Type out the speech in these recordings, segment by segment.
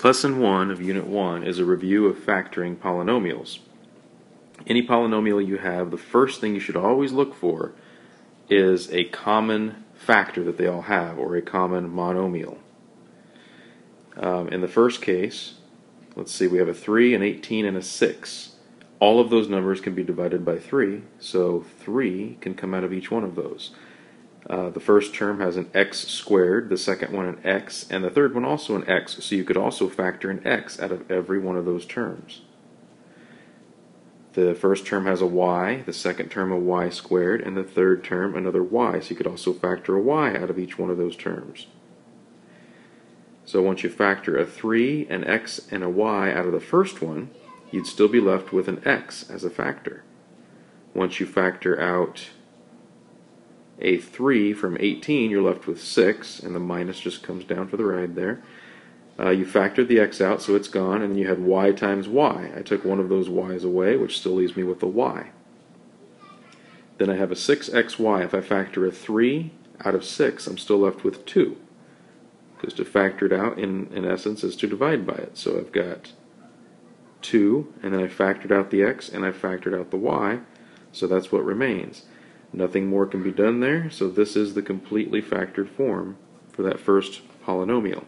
Lesson 1 of Unit 1 is a review of factoring polynomials. Any polynomial you have, the first thing you should always look for is a common factor that they all have, or a common monomial. In the first case, let's see, we have a 3, an 18, and a 6. All of those numbers can be divided by 3, so 3 can come out of each one of those. The first term has an x squared, the second one an x, and the third one also an x, so you could also factor an x out of every one of those terms. The first term has a y, the second term a y squared, and the third term another y, so you could also factor a y out of each one of those terms. So once you factor a 3, an x, and a y out of the first one, you'd still be left with an x as a factor. Once you factor out a 3 from 18, you're left with 6, and the minus just comes down for the ride there. You factored the x out, so it's gone, and then you had y times y. I took one of those y's away, which still leaves me with a y. Then I have a 6xy. If I factor a 3 out of 6, I'm still left with 2. Because to factor it out, in essence, is to divide by it. So I've got 2, and then I factored out the x, and I factored out the y, so that's what remains. Nothing more can be done there, so this is the completely factored form for that first polynomial.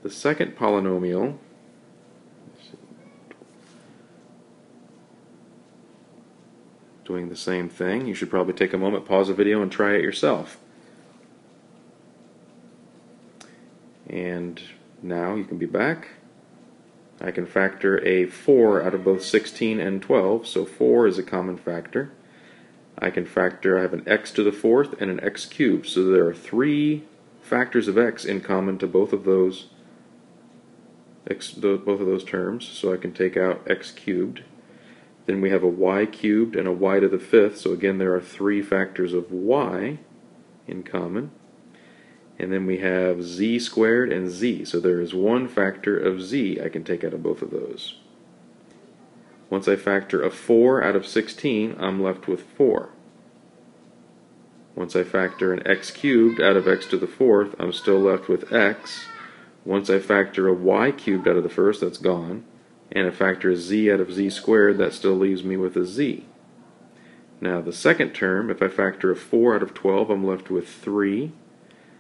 The second polynomial, doing the same thing. You should probably take a moment, pause the video, and try it yourself. And now you can be back. I can factor a 4 out of both 16 and 12, so 4 is a common factor. I can factor, I have an x to the fourth and an x cubed, so there are 3 factors of x in common to both of those terms, so I can take out x cubed. Then we have a y cubed and a y to the fifth, so again there are 3 factors of y in common. And then we have z squared and z, so there is 1 factor of z I can take out of both of those. Once I factor a 4 out of 16, I'm left with 4. Once I factor an x cubed out of x to the fourth, I'm still left with x. Once I factor a y cubed out of the first, that's gone. And I factor a z out of z squared, that still leaves me with a z. Now the second term, if I factor a 4 out of 12, I'm left with 3.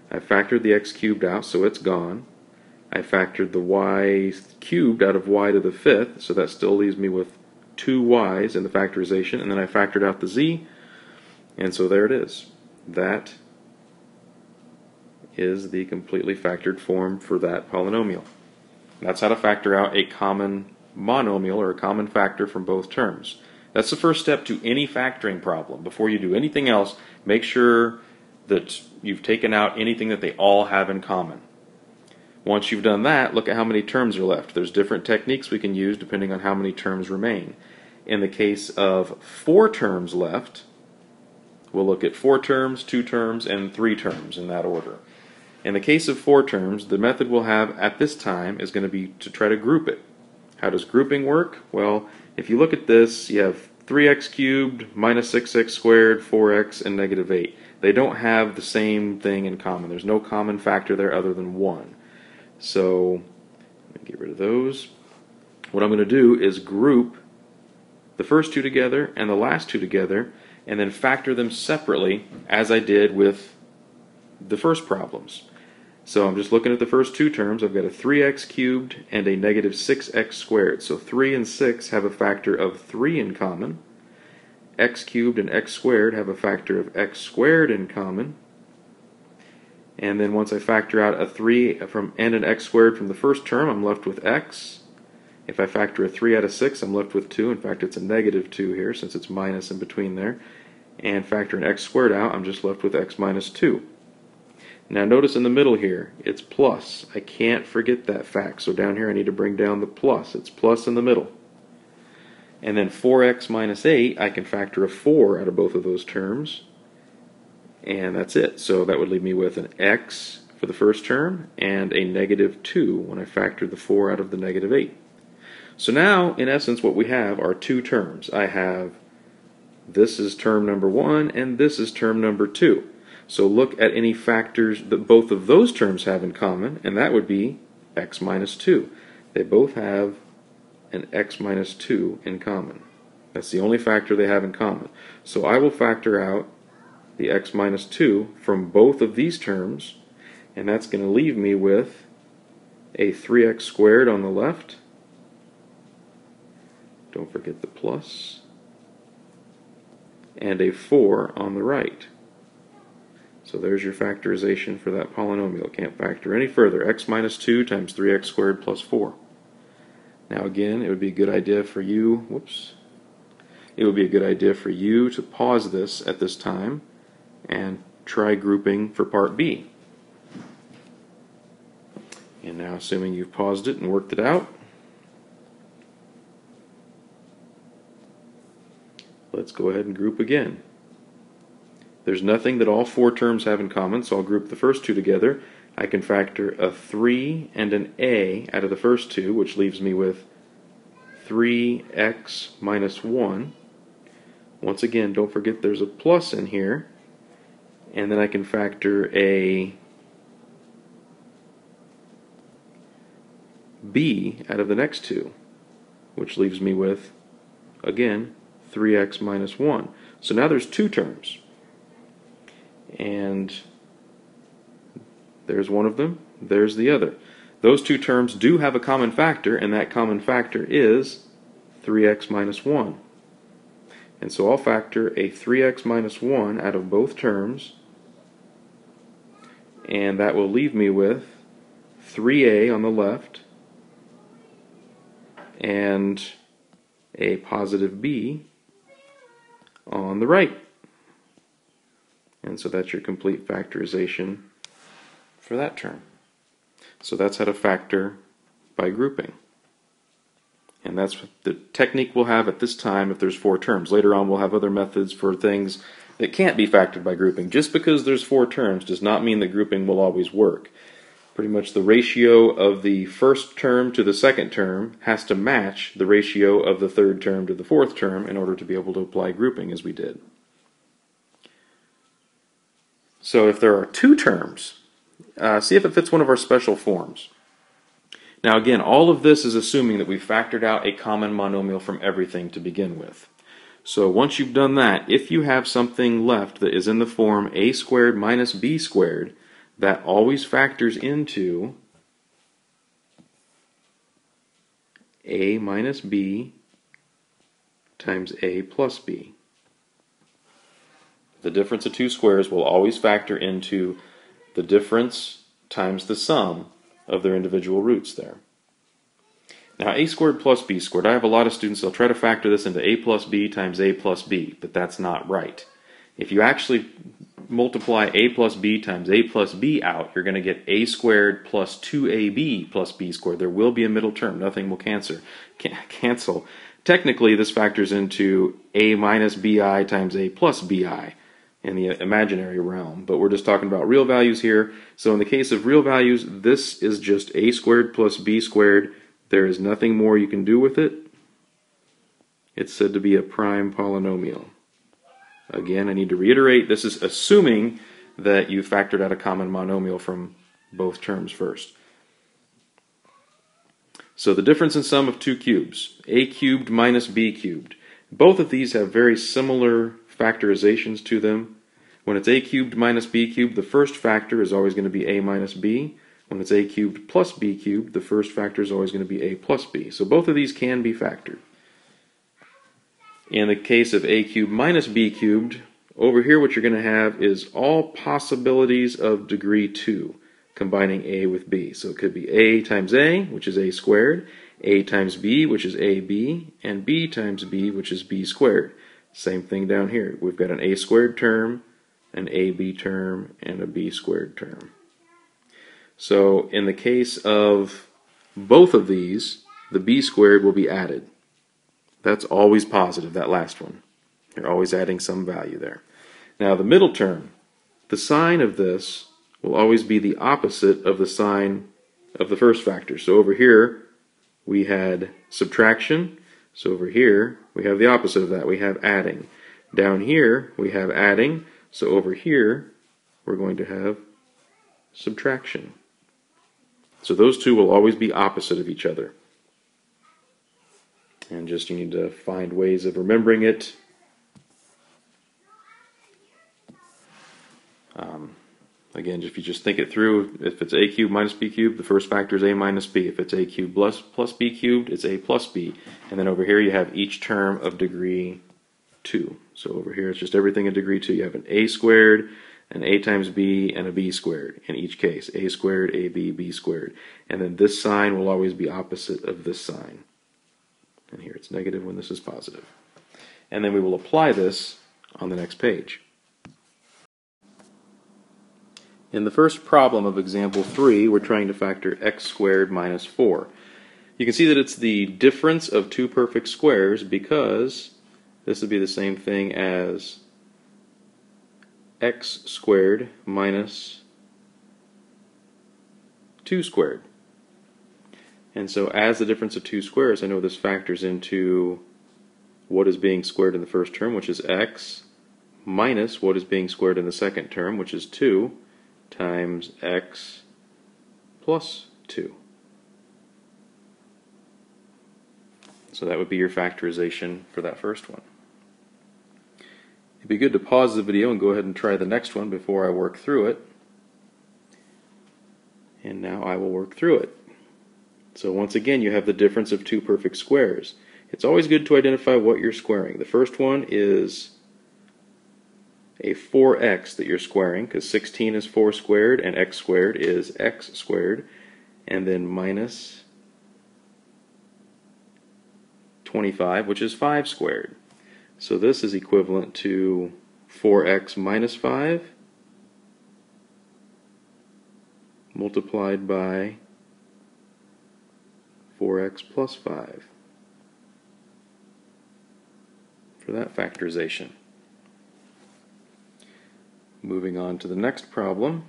I factored the x cubed out, so it's gone. I factored the y cubed out of y to the fifth, so that still leaves me with 2 y's in the factorization, and then I factored out the z, and so there it is. That is the completely factored form for that polynomial. That's how to factor out a common monomial, or a common factor from both terms. That's the first step to any factoring problem. Before you do anything else, make sure that you've taken out anything that they all have in common. Once you've done that, look at how many terms are left. There's different techniques we can use depending on how many terms remain. In the case of 4 terms left, we'll look at 4 terms, 2 terms, and 3 terms in that order. In the case of 4 terms, the method we'll have at this time is going to be to try to group it. How does grouping work? Well, if you look at this, you have 3x cubed, minus 6x squared, 4x, and negative 8. They don't have the same thing in common. There's no common factor there other than 1. So, let me get rid of those. What I'm going to do is group the first 2 together and the last 2 together, and then factor them separately as I did with the first problems. So I'm just looking at the first 2 terms. I've got a 3x cubed and a negative 6x squared. So 3 and 6 have a factor of 3 in common. X cubed and x squared have a factor of x squared in common. And then once I factor out a 3 and an x squared from the first term, I'm left with x. If I factor a 3 out of 6, I'm left with 2. In fact, it's a negative 2 here since it's minus in between there. And factor an x squared out, I'm just left with x minus 2. Now notice in the middle here, it's plus. I can't forget that fact. So down here I need to bring down the plus. It's plus in the middle. And then 4x minus 8, I can factor a 4 out of both of those terms. And that's it. So that would leave me with an x for the first term and a negative 2 when I factor the 4 out of the negative 8. So now, in essence, what we have are 2 terms. I have this is term number 1 and this is term number 2. So look at any factors that both of those terms have in common, and that would be x minus 2. They both have an x minus 2 in common. That's the only factor they have in common. So I will factor out the x minus 2 from both of these terms, and that's going to leave me with a 3x squared on the left. Don't forget the plus. And a 4 on the right. So there's your factorization for that polynomial. Can't factor any further. X minus 2 times 3x squared plus 4. Now again, it would be a good idea for you, it would be a good idea for you to pause this at this time and try grouping for part B. And now, assuming you've paused it and worked it out, let's go ahead and group again. There's nothing that all four terms have in common, so I'll group the first two together. I can factor a 3 and an a out of the first two, which leaves me with 3x minus 1. Once again, don't forget there's a plus in here. And then I can factor a b out of the next two, which leaves me with, again, 3x minus 1. So now there's two terms. And there's one of them, there's the other. Those two terms do have a common factor, and that common factor is 3x minus 1. And so I'll factor a 3x minus 1 out of both terms, and that will leave me with 3a on the left and a positive b on the right. And so that's your complete factorization for that term. So that's how to factor by grouping. And that's the technique we'll have at this time if there's four terms. Later on we'll have other methods for things that can't be factored by grouping. Just because there's four terms does not mean that grouping will always work. Pretty much the ratio of the first term to the second term has to match the ratio of the third term to the fourth term in order to be able to apply grouping as we did. So if there are two terms, see if it fits one of our special forms. Now again, all of this is assuming that we've factored out a common monomial from everything to begin with. So once you've done that, if you have something left that is in the form a squared minus b squared, that always factors into a minus b times a plus b. The difference of two squares will always factor into the difference times the sum of their individual roots there. Now a squared plus b squared, I have a lot of students, they'll try to factor this into a plus b times a plus b, but that's not right. If you actually multiply a plus b times a plus b out, you're going to get a squared plus 2ab plus b squared. There will be a middle term. Nothing will cancel. Technically, this factors into a minus bi times a plus bi in the imaginary realm, but we're just talking about real values here. So in the case of real values, this is just a squared plus b squared. There is nothing more you can do with it. It's said to be a prime polynomial. Again, I need to reiterate, this is assuming that you factored out a common monomial from both terms first. So the difference in sum of two cubes, a cubed minus b cubed. Both of these have very similar factorizations to them. When it's a cubed minus b cubed, the first factor is always going to be a minus b. When it's a cubed plus b cubed, the first factor is always going to be a plus b. So both of these can be factored. In the case of a cubed minus b cubed, over here what you're going to have is all possibilities of degree 2, combining a with b. So it could be a times a, which is a squared, a times b, which is ab, and b times b, which is b squared. Same thing down here. We've got an a squared term, an ab term, and a b squared term. So in the case of both of these, the b squared will be added. That's always positive, that last one. You're always adding some value there. Now the middle term, the sign of this will always be the opposite of the sign of the first factor. So over here we had subtraction. So over here we have the opposite of that. We have adding. Down here we have adding. So over here we're going to have subtraction. So those two will always be opposite of each other. And just you need to find ways of remembering it. Again, if you just think it through, if it's a cubed minus b cubed, the first factor is a minus b. If it's a cubed plus b cubed, it's a plus b. And then over here you have each term of degree 2. So over here it's just everything in degree 2. You have an a squared, an a times b, and a b squared in each case. A squared, ab, b squared. And then this sign will always be opposite of this sign. And here it's negative when this is positive. And then we will apply this on the next page. In the first problem of example 3, we're trying to factor x squared minus 4. You can see that it's the difference of two perfect squares because this would be the same thing as x squared minus 2 squared. And so as the difference of two squares, I know this factors into what is being squared in the first term, which is x, minus what is being squared in the second term, which is 2, times x plus 2. So that would be your factorization for that first one. It'd be good to pause the video and go ahead and try the next one before I work through it. And now I will work through it. So once again, you have the difference of two perfect squares. It's always good to identify what you're squaring. The first one is a 4x that you're squaring, because 16 is 4 squared, and x squared is x squared, and then minus 25, which is 5 squared. So this is equivalent to 4x minus 5 multiplied by 4x plus 5 for that factorization. Moving on to the next problem,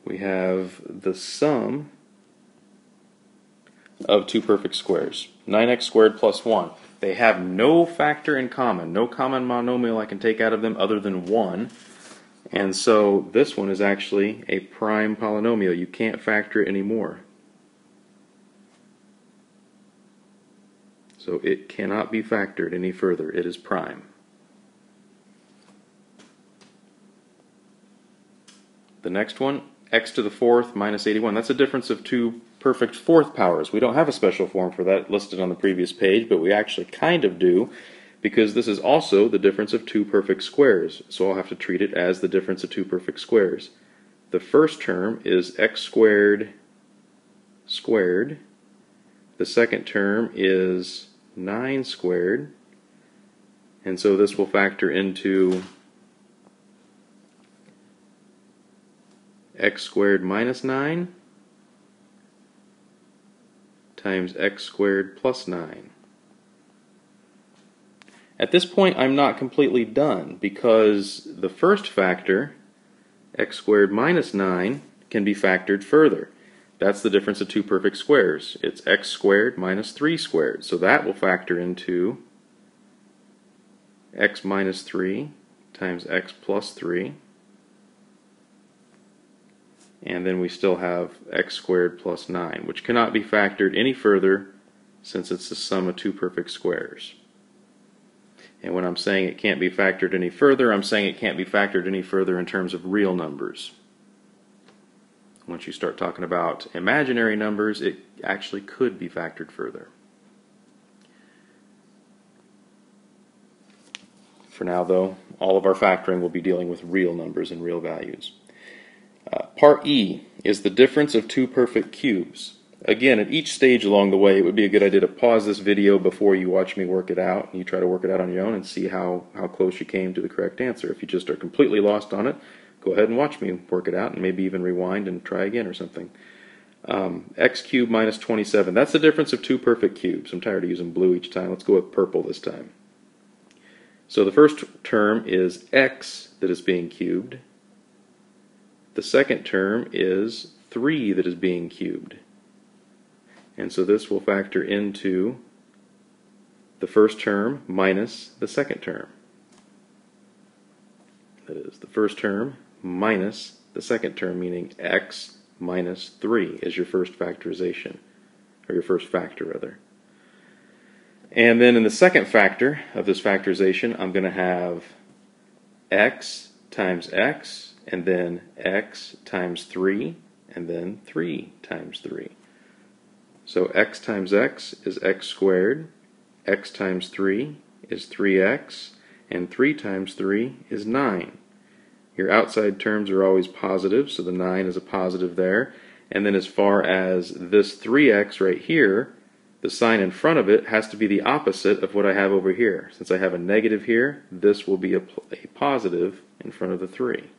we have the sum of two perfect squares, 9x squared plus 1. They have no factor in common, no common monomial I can take out of them other than 1. And so this one is actually a prime polynomial. You can't factor it anymore. So it cannot be factored any further. It is prime. The next one, x to the fourth minus 81. That's a difference of two perfect fourth powers. We don't have a special form for that listed on the previous page, but we actually kind of do, because this is also the difference of two perfect squares. So I'll have to treat it as the difference of two perfect squares. The first term is x squared squared. The second term is 9 squared. And so this will factor into x squared minus 9 times x squared plus 9. At this point, I'm not completely done, because the first factor, x squared minus 9, can be factored further. That's the difference of two perfect squares. It's x squared minus 3 squared. So that will factor into x minus 3 times x plus 3. And then we still have x squared plus 9, which cannot be factored any further since it's the sum of two perfect squares. And when I'm saying it can't be factored any further, I'm saying it can't be factored any further in terms of real numbers. Once you start talking about imaginary numbers, it actually could be factored further. For now, though, all of our factoring will be dealing with real numbers and real values. Part E is the difference of two perfect cubes. Again, at each stage along the way, it would be a good idea to pause this video before you watch me work it out, and you try to work it out on your own and see how close you came to the correct answer. If you just are completely lost on it, go ahead and watch me work it out, and maybe even rewind and try again or something. X cubed minus 27. That's the difference of two perfect cubes. I'm tired of using blue each time. Let's go with purple this time. So the first term is x that is being cubed. The second term is 3 that is being cubed. And so this will factor into the first term minus the second term. That is, the first term minus the second term, meaning x minus 3 is your first factorization, or your first factor rather. And then in the second factor of this factorization, I'm going to have x times x, and then x times 3, and then 3 times 3. So x times x is x squared, x times 3 is 3x, and 3 times 3 is 9. Your outside terms are always positive, so the 9 is a positive there. And then as far as this 3x right here, the sign in front of it has to be the opposite of what I have over here. Since I have a negative here, this will be a positive in front of the 3.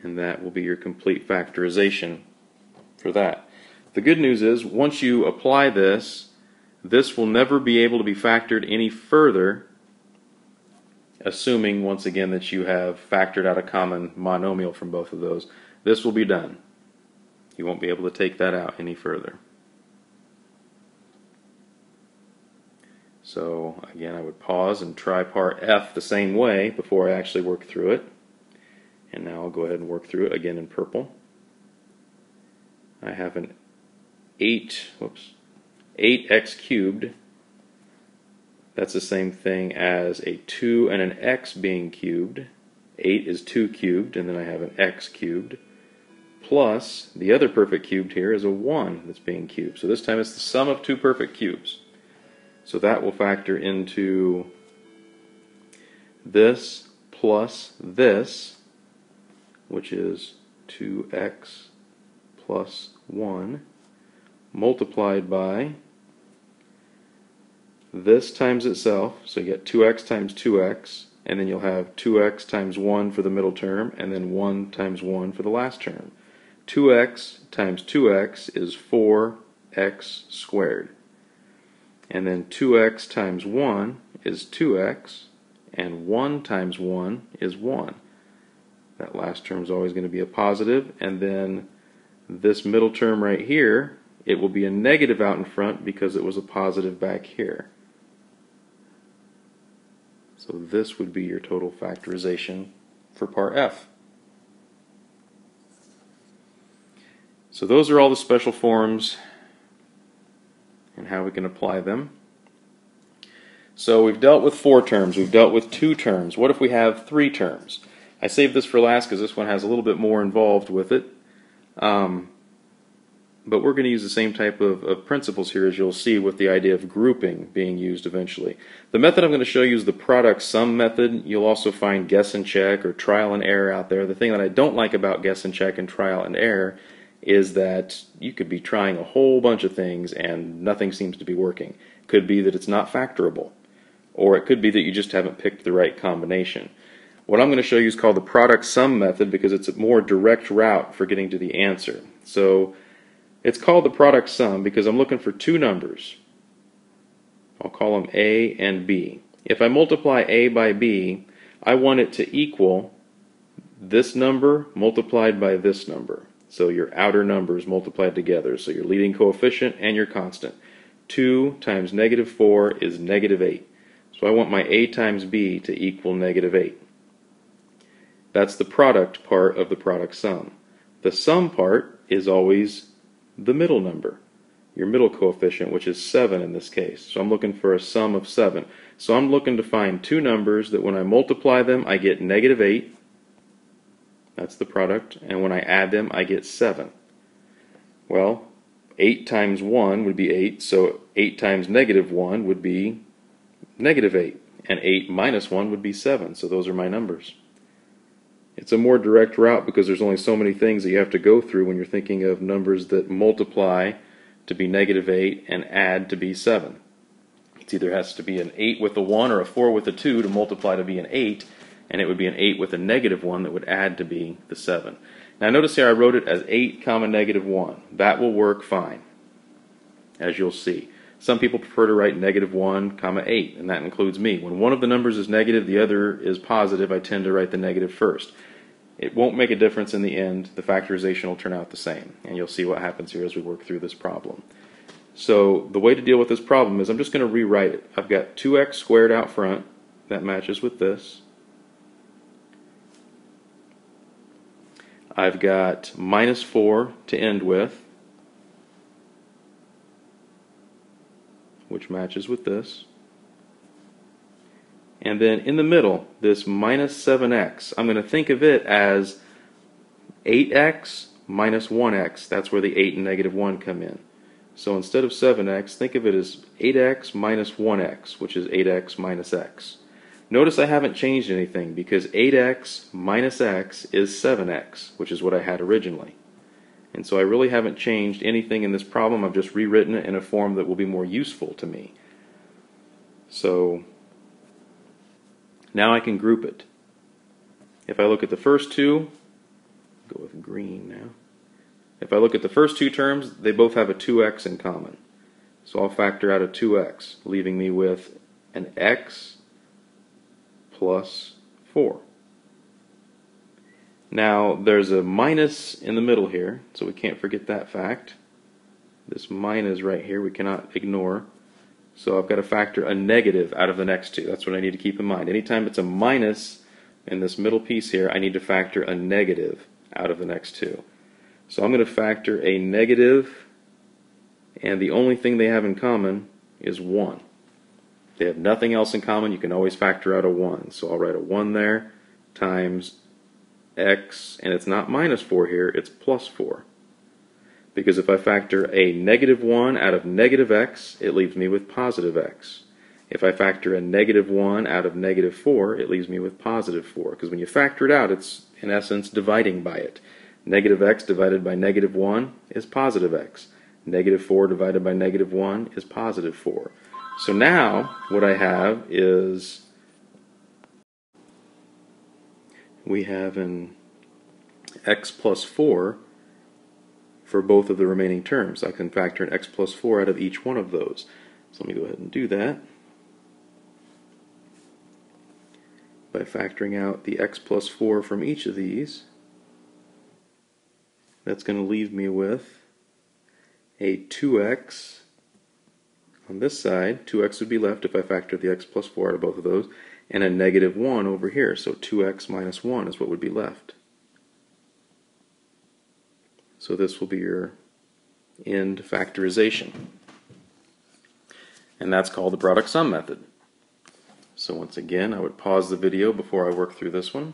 And that will be your complete factorization for that. The good news is, once you apply this, this will never be able to be factored any further, assuming, once again, that you have factored out a common monomial from both of those. This will be done. You won't be able to take that out any further. So, again, I would pause and try part F the same way before I actually work through it. And now I'll go ahead and work through it again in purple. I have an 8x cubed. That's the same thing as a 2 and an x being cubed. 8 is 2 cubed, and then I have an x cubed. Plus, the other perfect cubed here is a 1 that's being cubed. So this time it's the sum of two perfect cubes. So that will factor into this plus this, which is 2x plus 1, multiplied by this times itself, so you get 2x times 2x, and then you'll have 2x times 1 for the middle term, and then 1 times 1 for the last term. 2x times 2x is 4x squared. And then 2x times 1 is 2x, and 1 times 1 is 1. That last term is always going to be a positive, and then this middle term right here, it will be a negative out in front because it was a positive back here. So this would be your total factorization for part F. So those are all the special forms and how we can apply them. So we've dealt with 4 terms, we've dealt with 2 terms. What if we have 3 terms? I saved this for last because this one has a little bit more involved with it. But we're going to use the same type of principles here, as you'll see, with the idea of grouping being used eventually. The method I'm going to show you is the product sum method. You'll also find guess and check or trial and error out there. The thing that I don't like about guess and check and trial and error is that you could be trying a whole bunch of things and nothing seems to be working. It could be that it's not factorable, or it could be that you just haven't picked the right combination. What I'm going to show you is called the product sum method because it's a more direct route for getting to the answer. So it's called the product sum because I'm looking for 2 numbers. I'll call them A and B. If I multiply A by B, I want it to equal this number multiplied by this number. So your outer numbers multiplied together. So your leading coefficient and your constant. 2 times negative 4 is negative 8. So I want my A times B to equal negative 8. That's the product part of the product sum. The sum part is always the middle number, your middle coefficient, which is 7 in this case. So I'm looking for a sum of 7. So I'm looking to find 2 numbers that when I multiply them, I get negative 8. That's the product. And when I add them, I get 7. Well, 8 times 1 would be 8, so 8 times negative 1 would be negative 8. And 8 minus 1 would be 7. So those are my numbers. It's a more direct route because there's only so many things that you have to go through when you're thinking of numbers that multiply to be negative 8 and add to be 7. It either has to be an 8 with a 1 or a 4 with a 2 to multiply to be an 8, and it would be an 8 with a negative 1 that would add to be the 7. Now notice here I wrote it as 8 comma negative 1. That will work fine, as you'll see. Some people prefer to write negative 1 comma 8, and that includes me. When one of the numbers is negative, the other is positive, I tend to write the negative first. It won't make a difference in the end. The factorization will turn out the same, and you'll see what happens here as we work through this problem. So the way to deal with this problem is I'm just going to rewrite it. I've got 2x squared out front. That matches with this. I've got minus 4 to end with, which matches with this. And then in the middle, this minus 7x, I'm going to think of it as 8x minus 1x. That's where the 8 and negative 1 come in. So instead of 7x, think of it as 8x minus 1x, which is 8x minus x. Notice I haven't changed anything because 8x minus x is 7x, which is what I had originally. And so I really haven't changed anything in this problem. I've just rewritten it in a form that will be more useful to me. So now I can group it. If I look at the first two, go with green now. If I look at the first two terms, they both have a 2x in common. So I'll factor out a 2x, leaving me with an x plus 4. Now there's a minus in the middle here, so we can't forget that fact. This minus right here we cannot ignore. So I've got to factor a negative out of the next two. That's what I need to keep in mind. Anytime it's a minus in this middle piece here, I need to factor a negative out of the next two. So I'm going to factor a negative, and the only thing they have in common is 1. They have nothing else in common. You can always factor out a 1. So I'll write a 1 there times x, and it's not minus 4 here, it's plus 4. Because if I factor a negative 1 out of negative x, it leaves me with positive x. If I factor a negative 1 out of negative 4, it leaves me with positive 4. Because when you factor it out, it's in essence dividing by it. Negative x divided by negative 1 is positive x. Negative 4 divided by negative 1 is positive 4. So now what I have is we have an x plus 4 for both of the remaining terms. I can factor an x plus 4 out of each one of those. So let me go ahead and do that by factoring out the x plus 4 from each of these. That's going to leave me with a 2x on this side. 2x would be left if I factor the x plus 4 out of both of those, and a negative 1 over here. So 2x minus 1 is what would be left. So this will be your end factorization. And that's called the product sum method. So once again, I would pause the video before I work through this one.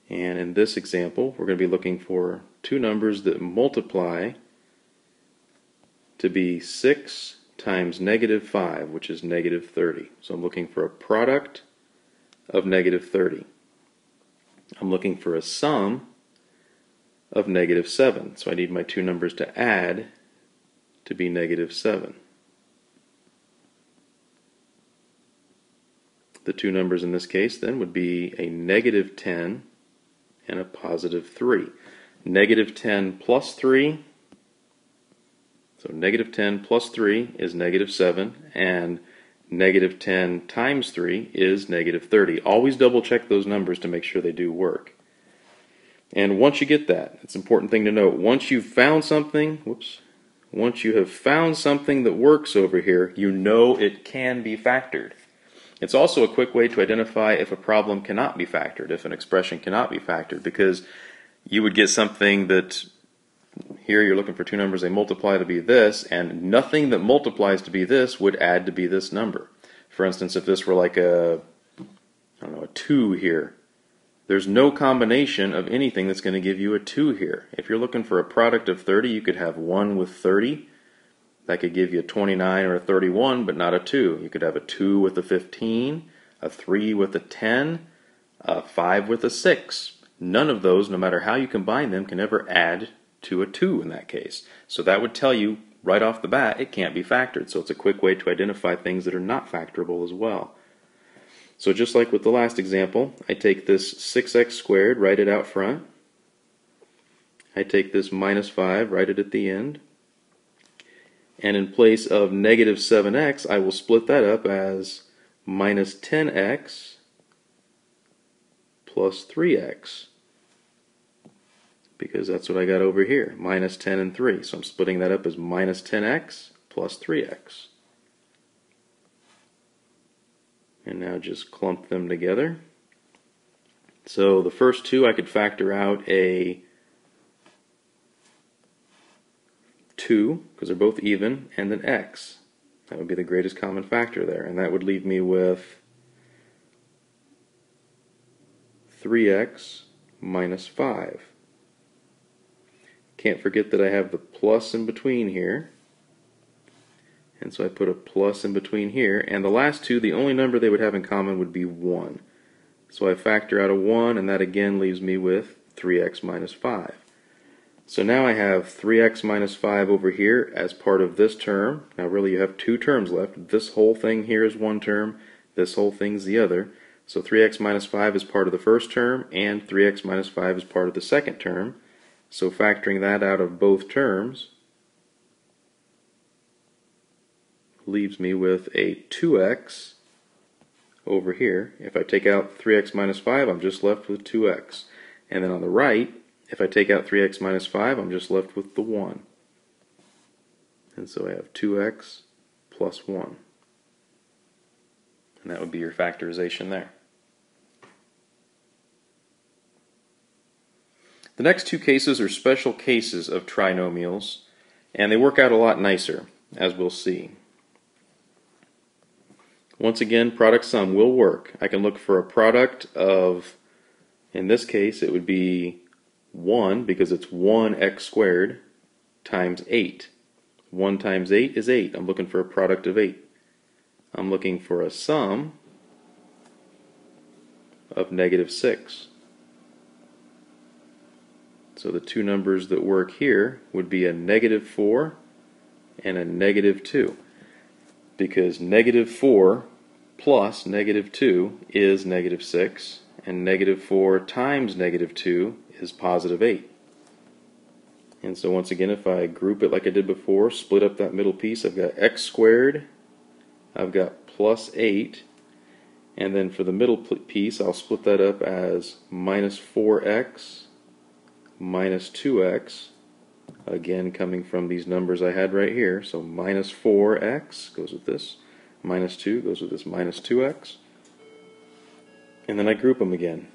And in this example, we're going to be looking for two numbers that multiply to be 6 times negative 5, which is negative 30. So I'm looking for a product of negative 30. I'm looking for a sum of negative 7. So I need my two numbers to add to be negative 7. The two numbers in this case then would be a negative 10 and a positive 3. Negative 10 plus 3, so negative 10 plus 3 is negative 7, and negative 10 times 3 is negative 30. Always double check those numbers to make sure they do work. And once you get that, it's an important thing to note, once you've found something, once you have found something that works over here, you know it can be factored. It's also a quick way to identify if a problem cannot be factored, if an expression cannot be factored, because you would get something that here you're looking for two numbers, they multiply to be this, and nothing that multiplies to be this would add to be this number. For instance, if this were like a 2 here, there's no combination of anything that's going to give you a 2 here. If you're looking for a product of 30, you could have 1 with 30. That could give you a 29 or a 31, but not a 2. You could have a 2 with a 15, a 3 with a 10, a 5 with a 6. None of those, no matter how you combine them, can ever add to a 2 in that case. So that would tell you right off the bat it can't be factored. So it's a quick way to identify things that are not factorable as well. So just like with the last example, I take this 6x squared, write it out front. I take this minus 5, write it at the end. And in place of negative 7x, I will split that up as minus 10x plus 3x. Because that's what I got over here, minus 10 and 3. So I'm splitting that up as minus 10x plus 3x. And now just clump them together. So the first two I could factor out a 2, because they're both even, and an x. That would be the greatest common factor there, and that would leave me with 3x minus 5. Can't forget that I have the plus in between here, and so I put a plus in between here, and the last two, the only number they would have in common would be 1. So I factor out a 1, and that again leaves me with 3x minus 5. So now I have 3x minus 5 over here as part of this term. Now really you have two terms left. This whole thing here is one term, this whole thing's the other. So 3x minus 5 is part of the first term, and 3x minus 5 is part of the second term. So factoring that out of both terms leaves me with a 2x over here. If I take out 3x minus 5, I'm just left with 2x. And then on the right, if I take out 3x minus 5, I'm just left with the 1. And so I have 2x plus 1. And that would be your factorization there. The next two cases are special cases of trinomials, and they work out a lot nicer, as we'll see. Once again, product sum will work. I can look for a product of, in this case, it would be 1, because it's 1x squared times 8. 1 times 8 is 8. I'm looking for a product of 8. I'm looking for a sum of negative 6. So the two numbers that work here would be a negative 4 and a negative 2, because negative 4 plus negative 2 is negative 6, and negative 4 times negative 2 is positive 8. And so once again, if I group it like I did before, split up that middle piece, I've got x squared, I've got plus 8, and then for the middle piece I'll split that up as minus 4x minus 2x, again coming from these numbers I had right here. So minus 4x goes with this, minus 2 goes with this minus 2x, and then I group them again.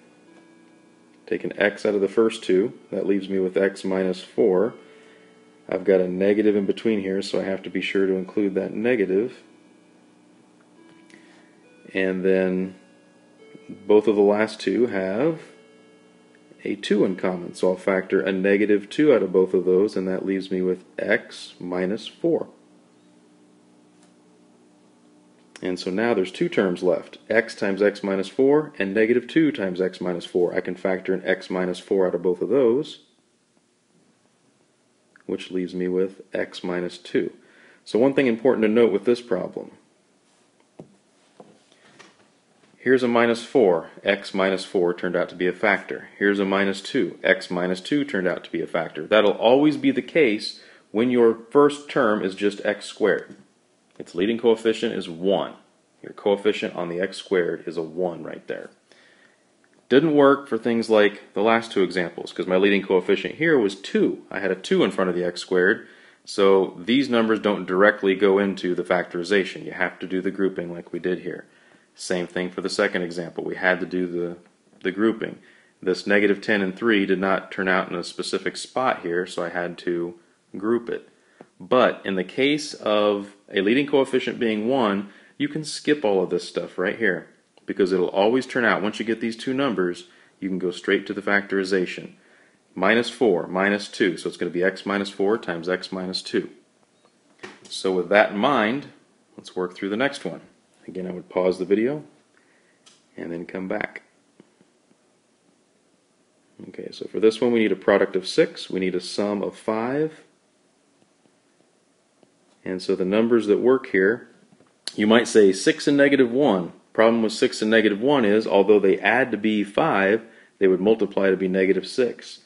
Take an x out of the first two, that leaves me with x minus 4. I've got a negative in between here, so I have to be sure to include that negative. And then both of the last two have a 2 in common, so I'll factor a negative 2 out of both of those, and that leaves me with x minus 4. And so now there's two terms left, x times x minus 4 and negative 2 times x minus 4. I can factor an x minus 4 out of both of those, which leaves me with x minus 2. So one thing important to note with this problem, here's a minus 4, x minus 4 turned out to be a factor. Here's a minus 2, x minus 2 turned out to be a factor. That'll always be the case when your first term is just x squared. Its leading coefficient is 1. Your coefficient on the x squared is a 1 right there. Didn't work for things like the last two examples, because my leading coefficient here was 2. I had a 2 in front of the x squared, so these numbers don't directly go into the factorization. You have to do the grouping like we did here. Same thing for the second example. We had to do the grouping. This negative 10 and 3 did not turn out in a specific spot here, so I had to group it. But in the case of a leading coefficient being 1, you can skip all of this stuff right here, because it'll always turn out, once you get these two numbers, you can go straight to the factorization. Minus 4, minus 2, so it's going to be x minus 4 times x minus 2. So with that in mind, let's work through the next one. Again, I would pause the video and then come back. Okay, so for this one we need a product of 6, we need a sum of 5, and so the numbers that work here, you might say 6 and negative 1. Problem with 6 and negative 1 is, although they add to be 5, they would multiply to be negative 6.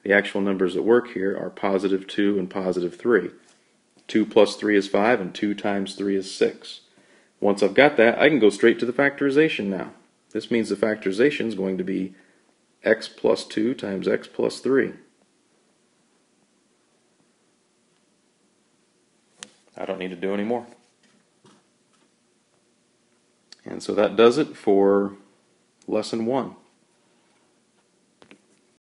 The actual numbers that work here are positive 2 and positive 3. 2 plus 3 is 5, and 2 times 3 is 6. Once I've got that, I can go straight to the factorization now. This means the factorization is going to be x plus 2 times x plus 3. I don't need to do any more. And so that does it for lesson 1.